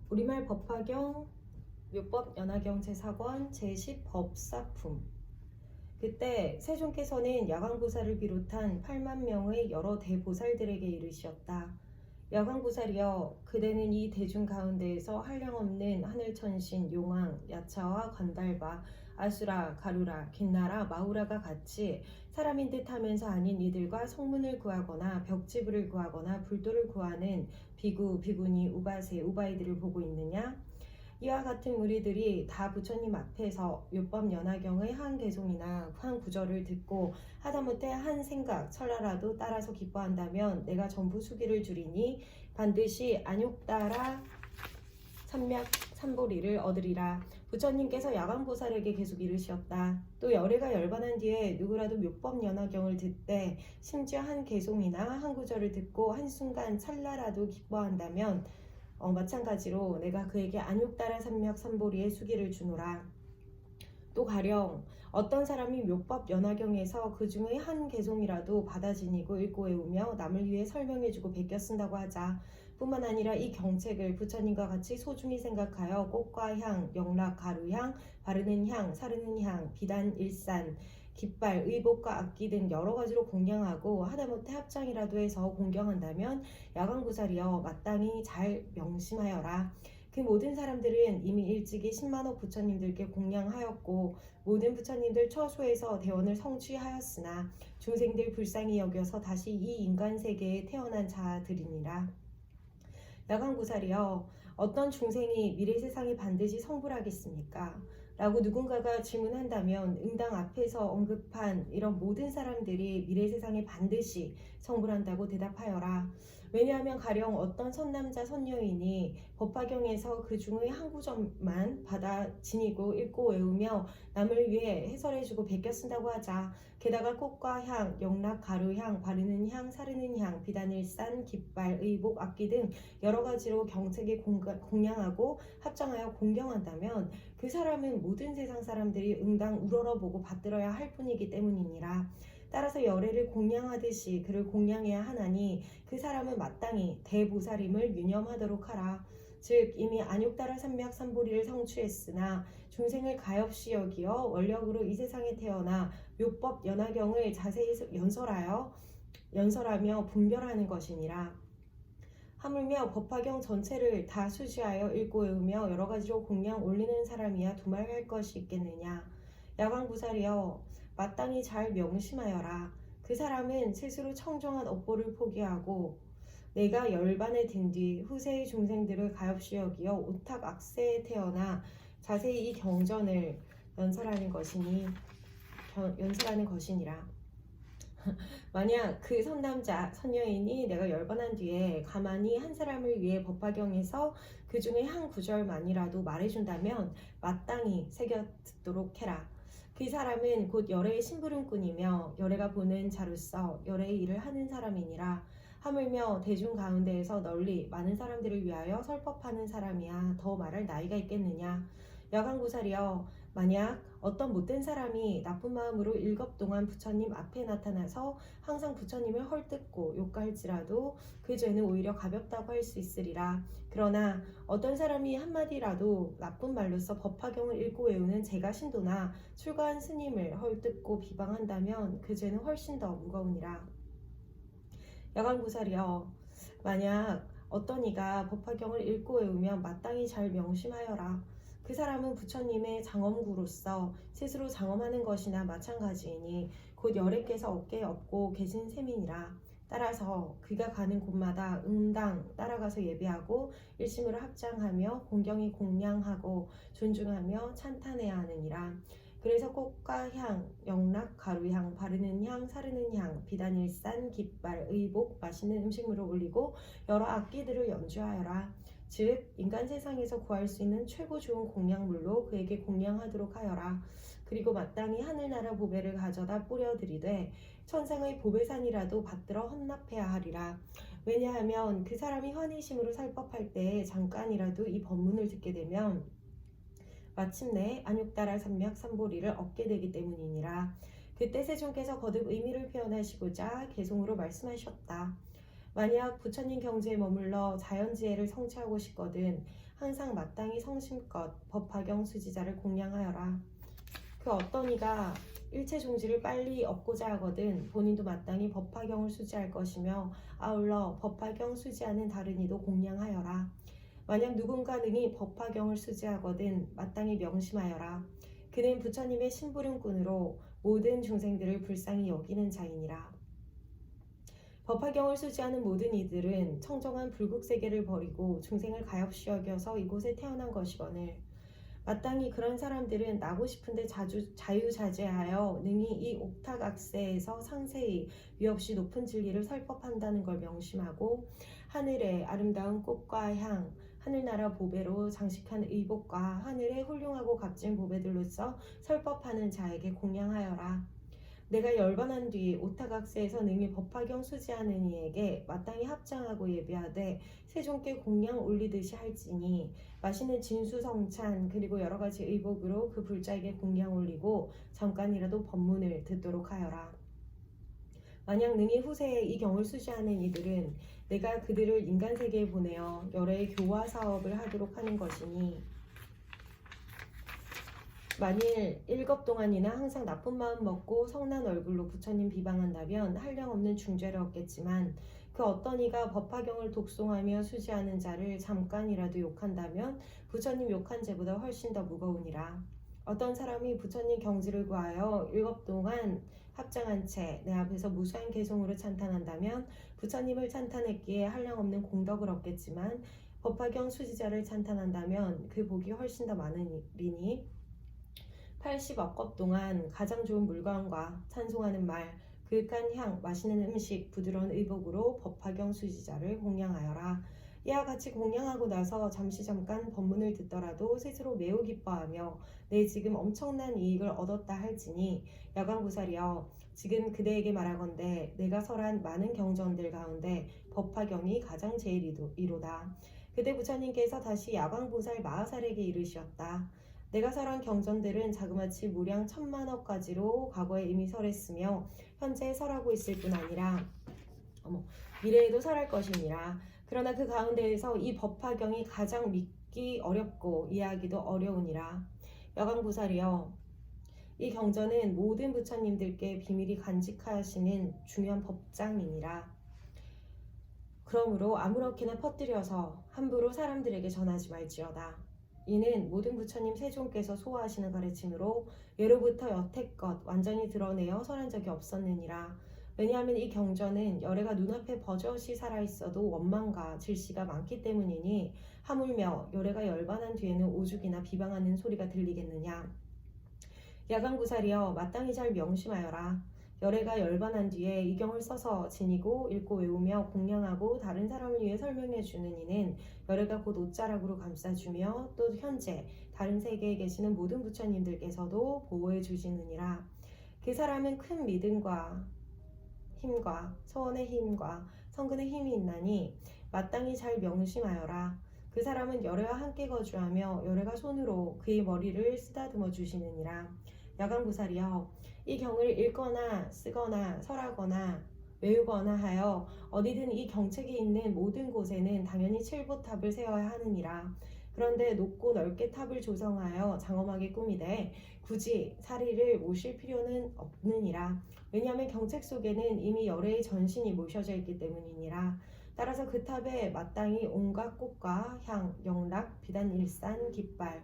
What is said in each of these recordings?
우리말 법화경 묘법연화경 제4권 제10법사품. 그때 세존께서는 야광보살을 비롯한 8만 명의 여러 대보살들에게 이르시었다. 야광보살이여, 그대는 이 대중 가운데에서 한량없는 하늘천신, 용왕, 야차와 건달바, 아수라, 가루라, 긴나라, 마우라가 같이 사람인 듯 하면서 아닌 이들과 성문을 구하거나 벽지불을 구하거나 불도를 구하는 비구, 비구니, 우바세, 우바이들을 보고 있느냐? 이와 같은 무리들이 다 부처님 앞에서 율법 연화경의 한 개송이나 한 구절을 듣고 하다못해 한 생각 찰나라도 따라서 기뻐한다면 내가 전부 수기를 주리니 반드시 안욕따라 삼맥 삼보리를 얻으리라. 부처님께서 야광보살에게 계속 이르셨다. 또 열애가 열반한 뒤에 누구라도 묘법 연화경을 듣되 심지어 한 개송이나 한 구절을 듣고 한순간 찰나라도 기뻐한다면 마찬가지로 내가 그에게 안욕따라 삼맥 삼보리의 수기를 주노라. 또 가령 어떤 사람이 묘법 연화경에서 그 중의 한 개송이라도 받아 지니고 읽고 외우며 남을 위해 설명해주고 베껴 쓴다고 하자. 뿐만 아니라 이 경책을 부처님과 같이 소중히 생각하여 꽃과 향, 영락, 가루향, 바르는 향, 사르는 향, 비단, 일산, 깃발, 의복과 악기 등 여러 가지로 공양하고 하다못해 합장이라도 해서 공경한다면 야광보살이여 마땅히 잘 명심하여라. 그 모든 사람들은 이미 일찍이 10만억 부처님들께 공양하였고 모든 부처님들 처소에서 대원을 성취하였으나 중생들 불쌍히 여겨서 다시 이 인간 세계에 태어난 자들이니라. 야광보살이여, 어떤 중생이 미래 세상에 반드시 성불하겠습니까? 라고 누군가가 질문한다면 응당 앞에서 언급한 이런 모든 사람들이 미래 세상에 반드시 성불한다고 대답하여라. 왜냐하면 가령 어떤 선남자 선녀인이 법화경에서 그 중의 한 구절만 받아 지니고 읽고 외우며 남을 위해 해설해주고 베껴 쓴다고 하자. 게다가 꽃과 향, 영락, 가루향, 바르는 향, 사르는 향, 비단일산, 깃발, 의복, 악기 등 여러 가지로 경책에 공양하고 합장하여 공경한다면 그 사람은 모든 세상 사람들이 응당 우러러보고 받들어야 할 뿐이기 때문이니라. 따라서 열애를 공양하듯이 그를 공양해야 하나니 그 사람은 마땅히 대보살임을 유념하도록 하라. 즉 이미 안욕따라 삼맥 삼보리를 성취했으나 중생을 가엾이 여기어 원력으로 이 세상에 태어나 묘법 연화경을 자세히 연설하며 분별하는 것이니라. 하물며 법화경 전체를 다 수지하여 읽고 외우며 여러 가지로 공양 올리는 사람이야 두말할 것이 있겠느냐. 야광보살이여, 마땅히 잘 명심하여라. 그 사람은 스스로 청정한 업보를 포기하고 내가 열반에 든 뒤 후세의 중생들을 가엾이 여기어 오탁 악세에 태어나 자세히 이 경전을 연설하는 것이니라. 만약 그 선남자 선녀인이 내가 열반한 뒤에 가만히 한 사람을 위해 법화경에서 그 중에 한 구절만이라도 말해준다면 마땅히 새겨 듣도록 해라. 그 사람은 곧 열애의 심부름꾼이며 열애가 보는 자로서 열애의 일을 하는 사람이니라. 하물며 대중 가운데에서 널리 많은 사람들을 위하여 설법하는 사람이야 더 말할 나이가 있겠느냐. 야광보살이여, 만약 어떤 못된 사람이 나쁜 마음으로 일겁 동안 부처님 앞에 나타나서 항상 부처님을 헐뜯고 욕할지라도 그 죄는 오히려 가볍다고 할 수 있으리라. 그러나 어떤 사람이 한마디라도 나쁜 말로써 법화경을 읽고 외우는 제가 신도나 출가한 스님을 헐뜯고 비방한다면 그 죄는 훨씬 더 무거우니라. 야광보살이여, 만약 어떤 이가 법화경을 읽고 외우면 마땅히 잘 명심하여라. 그 사람은 부처님의 장엄구로서 스스로 장엄하는 것이나 마찬가지이니 곧 열애께서 어깨에 업고 계신 셈이니라. 따라서 그가 가는 곳마다 응당 따라가서 예배하고 일심으로 합장하며 공경히 공양하고 존중하며 찬탄해야 하느니라. 그래서 꽃과 향, 영락, 가루향, 바르는 향, 사르는 향, 비단일산, 깃발, 의복, 맛있는 음식물을 올리고 여러 악기들을 연주하여라. 즉 인간 세상에서 구할 수 있는 최고 좋은 공양물로 그에게 공양하도록 하여라. 그리고 마땅히 하늘나라 보배를 가져다 뿌려드리되 천상의 보배산이라도 받들어 헌납해야 하리라. 왜냐하면 그 사람이 환희심으로 살법할 때에 잠깐이라도 이 법문을 듣게 되면 마침내 안욕따라 삼맥 삼보리를 얻게 되기 때문이니라. 그때 세존께서 거듭 의미를 표현하시고자 개송으로 말씀하셨다. 만약 부처님 경지에 머물러 자연지혜를 성취하고 싶거든 항상 마땅히 성심껏 법화경 수지자를 공양하여라. 그 어떤 이가 일체 종지를 빨리 얻고자 하거든 본인도 마땅히 법화경을 수지할 것이며 아울러 법화경 수지하는 다른 이도 공양하여라. 만약 누군가 능히 법화경을 수지하거든 마땅히 명심하여라. 그는 부처님의 심부름꾼으로 모든 중생들을 불쌍히 여기는 자이니라. 법화경을 수지하는 모든 이들은 청정한 불국세계를 버리고 중생을 가엾이 여겨서 이곳에 태어난 것이거늘 마땅히 그런 사람들은 나고 싶은데 자유자재하여 능히 이 옥탑악세에서 상세히 위없이 높은 진리를 설법한다는 걸 명심하고 하늘의 아름다운 꽃과 향, 하늘나라 보배로 장식한 의복과 하늘의 훌륭하고 값진 보배들로서 설법하는 자에게 공양하여라. 내가 열반한 뒤 오타각세에서 능히 법화경 수지하는 이에게 마땅히 합장하고 예비하되 세존께 공양 올리듯이 할지니 맛있는 진수성찬 그리고 여러가지 의복으로 그 불자에게 공양 올리고 잠깐이라도 법문을 듣도록 하여라. 만약 능히 후세에 이 경을 수지하는 이들은 내가 그들을 인간세계에 보내어 여러의 교화 사업을 하도록 하는 것이니 만일 7 동안이나 항상 나쁜 마음 먹고 성난 얼굴로 부처님 비방한다면 한량없는 중죄를 얻겠지만 그 어떤 이가 법화경을 독송하며 수지하는 자를 잠깐이라도 욕한다면 부처님 욕한 죄보다 훨씬 더 무거우니라. 어떤 사람이 부처님 경지를 구하여 7 동안 합장한 채 내 앞에서 무수한 개송으로 찬탄한다면 부처님을 찬탄했기에 한량없는 공덕을 얻겠지만 법화경 수지자를 찬탄한다면 그 복이 훨씬 더 많으리니 80억 것 동안 가장 좋은 물건과 찬송하는 말, 그윽한 향, 맛있는 음식, 부드러운 의복으로 법화경 수지자를 공양하여라. 이와 같이 공양하고 나서 잠깐 법문을 듣더라도 스스로 매우 기뻐하며 내 지금 엄청난 이익을 얻었다 할지니 야광구살이여 지금 그대에게 말하건대 내가 설한 많은 경전들 가운데 법화경이 가장 제일이로다. 그때 부처님께서 다시 야광보살 마하살에게 이르시었다. 내가 설한 경전들은 자그마치 무량 1000만억까지로 과거에 이미 설했으며 현재 설하고 있을 뿐 아니라 미래에도 설할 것이니라. 그러나 그 가운데에서 이 법화경이 가장 믿기 어렵고 이해하기도 어려우니라. 여광보살이여 이 경전은 모든 부처님들께 비밀이 간직하시는 중요한 법장이니라. 그러므로 아무렇게나 퍼뜨려서 함부로 사람들에게 전하지 말지어다. 이는 모든 부처님 세존께서 소화하시는 가르침으로 예로부터 여태껏 완전히 드러내어 설한 적이 없었느니라. 왜냐하면 이 경전은 열애가 눈앞에 버젓이 살아있어도 원망과 질시가 많기 때문이니 하물며 열애가 열반한 뒤에는 오죽이나 비방하는 소리가 들리겠느냐. 야광구살이여 마땅히 잘 명심하여라. 열애가 열반한 뒤에 이 경을 써서 지니고 읽고 외우며 공양하고 다른 사람을 위해 설명해 주는 이는 열애가 곧 옷자락으로 감싸주며 또 현재 다른 세계에 계시는 모든 부처님들께서도 보호해 주시느니라. 그 사람은 큰 믿음과 힘과 서원의 힘과 성근의 힘이 있나니 마땅히 잘 명심하여라. 그 사람은 열애와 함께 거주하며 열애가 손으로 그의 머리를 쓰다듬어 주시느니라. 야광보살이여 이 경을 읽거나 쓰거나 설하거나 외우거나 하여 어디든 이 경책이 있는 모든 곳에는 당연히 7보탑을 세워야 하느니라. 그런데 높고 넓게 탑을 조성하여 장엄하게 꾸미되 굳이 사리를 모실 필요는 없느니라. 왜냐하면 경책 속에는 이미 열애의 전신이 모셔져 있기 때문이니라. 따라서 그 탑에 마땅히 온갖 꽃과 향, 영락, 비단, 일산, 깃발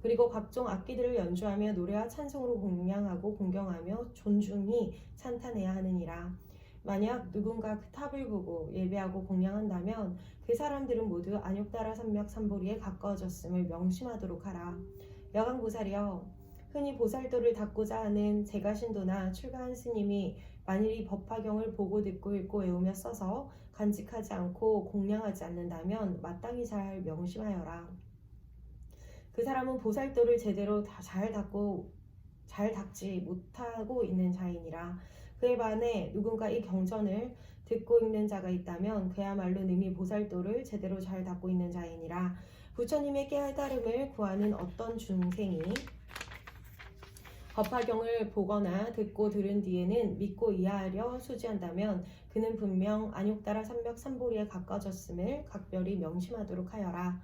그리고 각종 악기들을 연주하며 노래와 찬송으로 공양하고 공경하며 존중히 찬탄해야 하느니라. 만약 누군가 그 탑을 보고 예배하고 공양한다면 그 사람들은 모두 안욕다라 산맥 산보리에 가까워졌음을 명심하도록 하라. 여광보살이여 흔히 보살도를 닦고자 하는 제가신도나 출가한 스님이 만일 이 법화경을 보고 듣고 읽고 외우며 써서 간직하지 않고 공양하지 않는다면 마땅히 잘 명심하여라. 그 사람은 보살도를 제대로 잘 닦지 못하고 있는 자이니라. 그에 반해 누군가 이 경전을 듣고 읽는 자가 있다면 그야말로 능히 보살도를 제대로 잘 닦고 있는 자이니라. 부처님의 깨달음을 구하는 어떤 중생이 법화경을 보거나 듣고 들은 뒤에는 믿고 이해하려 수지한다면 그는 분명 안욕따라 삼맥삼보리에 가까워졌음을 각별히 명심하도록 하여라.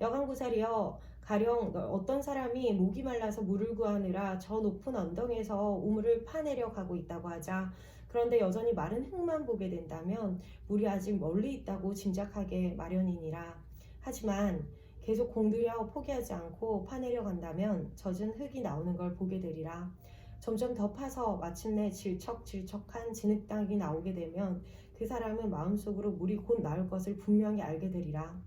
여강구살이여, 가령 어떤 사람이 목이 말라서 물을 구하느라 저 높은 언덕에서 우물을 파내려 가고 있다고 하자. 그런데 여전히 마른 흙만 보게 된다면 물이 아직 멀리 있다고 짐작하게 마련이니라. 하지만 계속 공들여 포기하지 않고 파내려 간다면 젖은 흙이 나오는 걸 보게 되리라. 점점 더 파서 마침내 질척질척한 진흙탕이 나오게 되면 그 사람은 마음속으로 물이 곧 나올 것을 분명히 알게 되리라.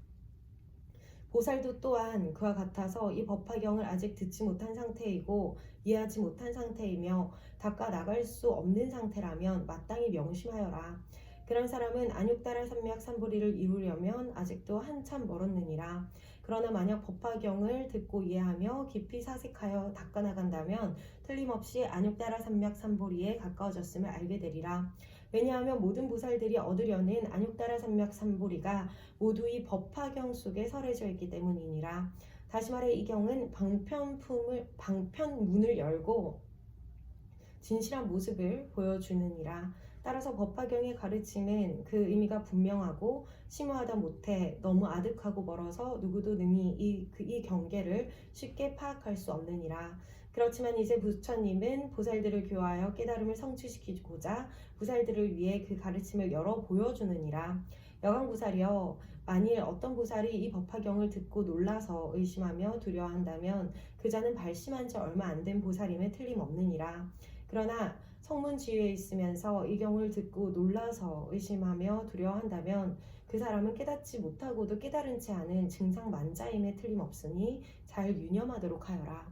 보살도 또한 그와 같아서 이 법화경을 아직 듣지 못한 상태이고 이해하지 못한 상태이며 닦아 나갈 수 없는 상태라면 마땅히 명심하여라. 그런 사람은 안육다라 삼맥삼보리를 이루려면 아직도 한참 멀었느니라. 그러나 만약 법화경을 듣고 이해하며 깊이 사색하여 닦아 나간다면 틀림없이 안육다라 삼맥삼보리에 가까워졌음을 알게 되리라. 왜냐하면 모든 보살들이 얻으려는 안육다라 삼맥삼보리가 모두 이 법화경 속에 설해져 있기 때문이니라. 다시 말해 이 경은 방편문을 열고 진실한 모습을 보여주느니라. 따라서 법화경의 가르침은 그 의미가 분명하고 심오하다 못해 너무 아득하고 멀어서 누구도 능히 이 경계를 쉽게 파악할 수 없느니라. 그렇지만 이제 부처님은 보살들을 교화하여 깨달음을 성취시키고자 보살들을 위해 그 가르침을 열어 보여주느니라. 여강보살이여, 만일 어떤 보살이 이 법화경을 듣고 놀라서 의심하며 두려워한다면 그 자는 발심한 지 얼마 안 된 보살임에 틀림없느니라. 그러나 성문지위에 있으면서 이 경을 듣고 놀라서 의심하며 두려워한다면 그 사람은 깨닫지 못하고도 깨달은치 않은 증상만자임에 틀림없으니 잘 유념하도록 하여라.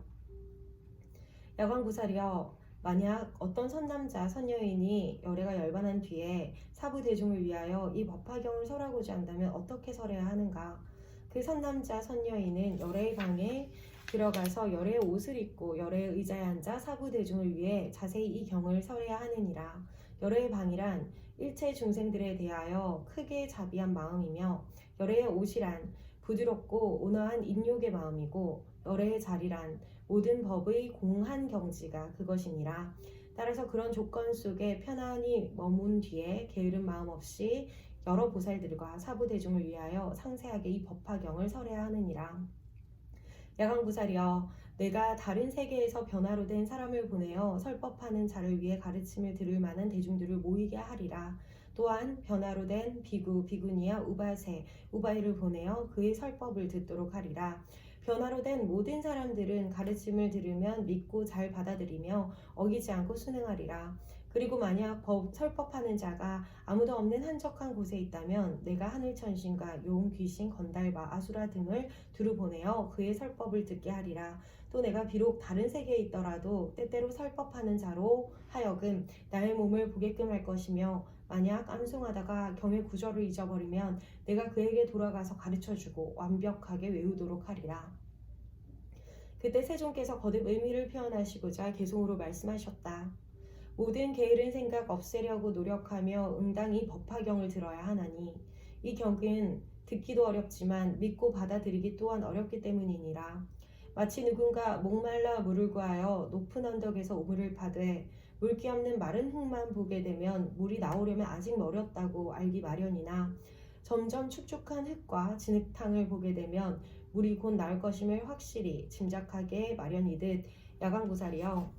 야광보살이여, 만약 어떤 선남자 선여인이 열애가 열반한 뒤에 사부대중을 위하여 이 법화경을 설하고자 한다면 어떻게 설해야 하는가? 그 선남자 선여인은 열애의 방에 들어가서 열애의 옷을 입고 열애의 의자에 앉아 사부대중을 위해 자세히 이 경을 설해야 하느니라. 열애의 방이란 일체 중생들에 대하여 크게 자비한 마음이며 열애의 옷이란 부드럽고 온화한 인욕의 마음이고 열애의 자리란 모든 법의 공한 경지가 그것이니라. 따라서 그런 조건 속에 편안히 머문 뒤에 게으른 마음 없이 여러 보살들과 사부대중을 위하여 상세하게 이 법화경을 설해야 하느니라. 야광보살이여, 내가 다른 세계에서 변화로 된 사람을 보내어 설법하는 자를 위해 가르침을 들을 만한 대중들을 모이게 하리라. 또한 변화로 된 비구, 비구니와 우바세, 우바이를 보내어 그의 설법을 듣도록 하리라. 변화로 된 모든 사람들은 가르침을 들으면 믿고 잘 받아들이며 어기지 않고 순응하리라. 그리고 만약 설법하는 자가 아무도 없는 한적한 곳에 있다면 내가 하늘천신과 용, 귀신, 건달바, 아수라 등을 두루 보내어 그의 설법을 듣게 하리라. 또 내가 비록 다른 세계에 있더라도 때때로 설법하는 자로 하여금 나의 몸을 보게끔 할 것이며 만약 암송하다가 경의 구절을 잊어버리면 내가 그에게 돌아가서 가르쳐주고 완벽하게 외우도록 하리라. 그때 세존께서 거듭 의미를 표현하시고자 개송으로 말씀하셨다. 모든 게으른 생각 없애려고 노력하며 응당히 법화경을 들어야 하나니 이 경은 듣기도 어렵지만 믿고 받아들이기 또한 어렵기 때문이니라. 마치 누군가 목말라 물을 구하여 높은 언덕에서 우물을 파되 물기 없는 마른 흙만 보게 되면 물이 나오려면 아직 멀었다고 알기 마련이나 점점 축축한 흙과 진흙탕을 보게 되면 물이 곧 나올 것임을 확실히 짐작하게 마련이듯 야광보살이여,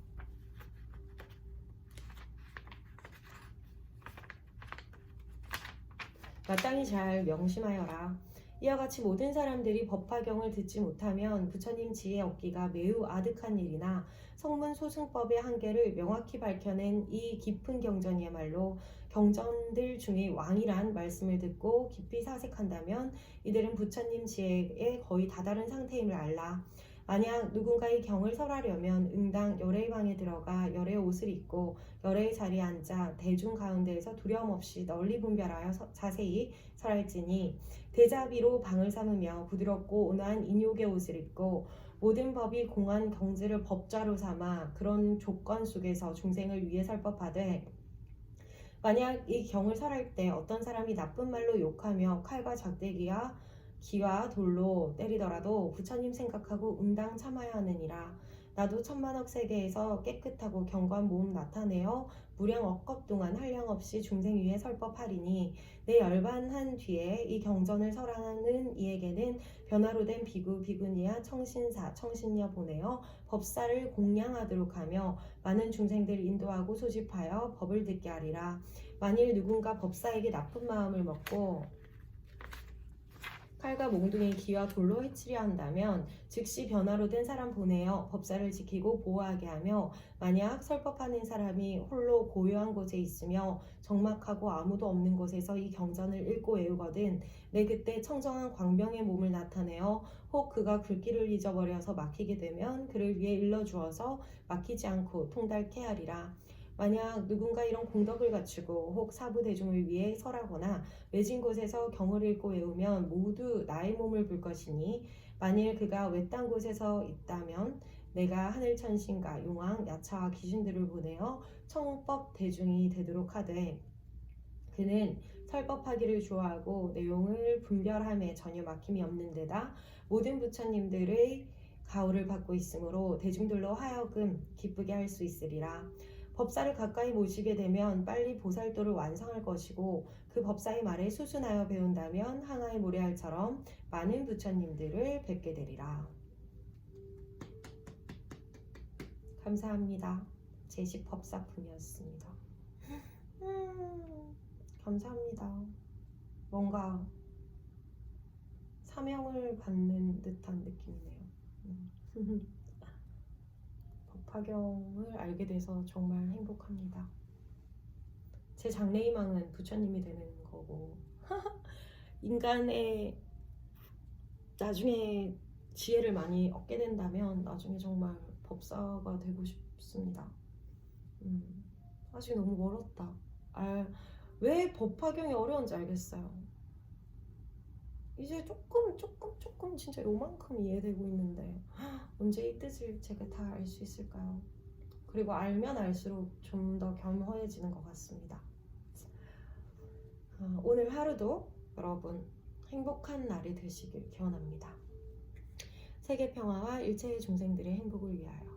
마땅히 잘 명심하여라. 이와 같이 모든 사람들이 법화경을 듣지 못하면 부처님 지혜 얻기가 매우 아득한 일이나 성문 소승법의 한계를 명확히 밝혀낸 이 깊은 경전이야말로 경전들 중의 왕이란 말씀을 듣고 깊이 사색한다면 이들은 부처님 지혜에 거의 다다른 상태임을 알라. 만약 누군가 이 경을 설하려면 응당 열애의 방에 들어가 열애의 옷을 입고 열애의 자리에 앉아 대중 가운데에서 두려움 없이 널리 분별하여 자세히 설할지니 대자비로 방을 삼으며 부드럽고 온화한 인욕의 옷을 입고 모든 법이 공한 경지를 법좌로 삼아 그런 조건 속에서 중생을 위해 설법하되 만약 이 경을 설할 때 어떤 사람이 나쁜 말로 욕하며 칼과 작대기와 기와 돌로 때리더라도 부처님 생각하고 응당 참아야 하느니라. 나도 천만억 세계에서 깨끗하고 견고한 몸 나타내어 무량 억겁 동안 한량없이 중생 위에 설법하리니 내 열반한 뒤에 이 경전을 설하는 이에게는 변화로 된 비구 비구니와 청신사 청신녀 보내어 법사를 공양하도록 하며 많은 중생들 인도하고 소집하여 법을 듣게 하리라. 만일 누군가 법사에게 나쁜 마음을 먹고 칼과 몽둥이 기와 돌로 해치려 한다면 즉시 변화로 된 사람 보내어 법사를 지키고 보호하게 하며 만약 설법하는 사람이 홀로 고요한 곳에 있으며 적막하고 아무도 없는 곳에서 이 경전을 읽고 외우거든 내 그때 청정한 광명의 몸을 나타내어 혹 그가 굴길을 잊어버려서 막히게 되면 그를 위해 일러주어서 막히지 않고 통달케 하리라. 만약 누군가 이런 공덕을 갖추고 혹 사부 대중을 위해 설하거나 외진 곳에서 경을 읽고 외우면 모두 나의 몸을 볼 것이니 만일 그가 외딴 곳에서 있다면 내가 하늘 천신과 용왕 야차와 귀신들을 보내어 청법 대중이 되도록 하되 그는 설법하기를 좋아하고 내용을 분별함에 전혀 막힘이 없는 데다 모든 부처님들의 가호를 받고 있으므로 대중들로 하여금 기쁘게 할 수 있으리라. 법사를 가까이 모시게 되면 빨리 보살도를 완성할 것이고 그 법사의 말에 수순하여 배운다면 항아의 모래알처럼 많은 부처님들을 뵙게 되리라. 감사합니다. 제10법사품이었습니다. 감사합니다. 뭔가 사명을 받는 듯한 느낌이네요. 법화경을 알게 돼서 정말 행복합니다. 제 장래희망은 부처님이 되는 거고 인간의 나중에 지혜를 많이 얻게 된다면 나중에 정말 법사가 되고 싶습니다. 아직 너무 멀었다. 왜 법화경이 어려운지 알겠어요. 이제 조금 진짜 요만큼 이해되고 있는데 언제 이 뜻을 제가 다 알 수 있을까요? 그리고 알면 알수록 좀 더 겸허해지는 것 같습니다. 오늘 하루도 여러분 행복한 날이 되시길 기원합니다. 세계 평화와 일체의 중생들의 행복을 위하여.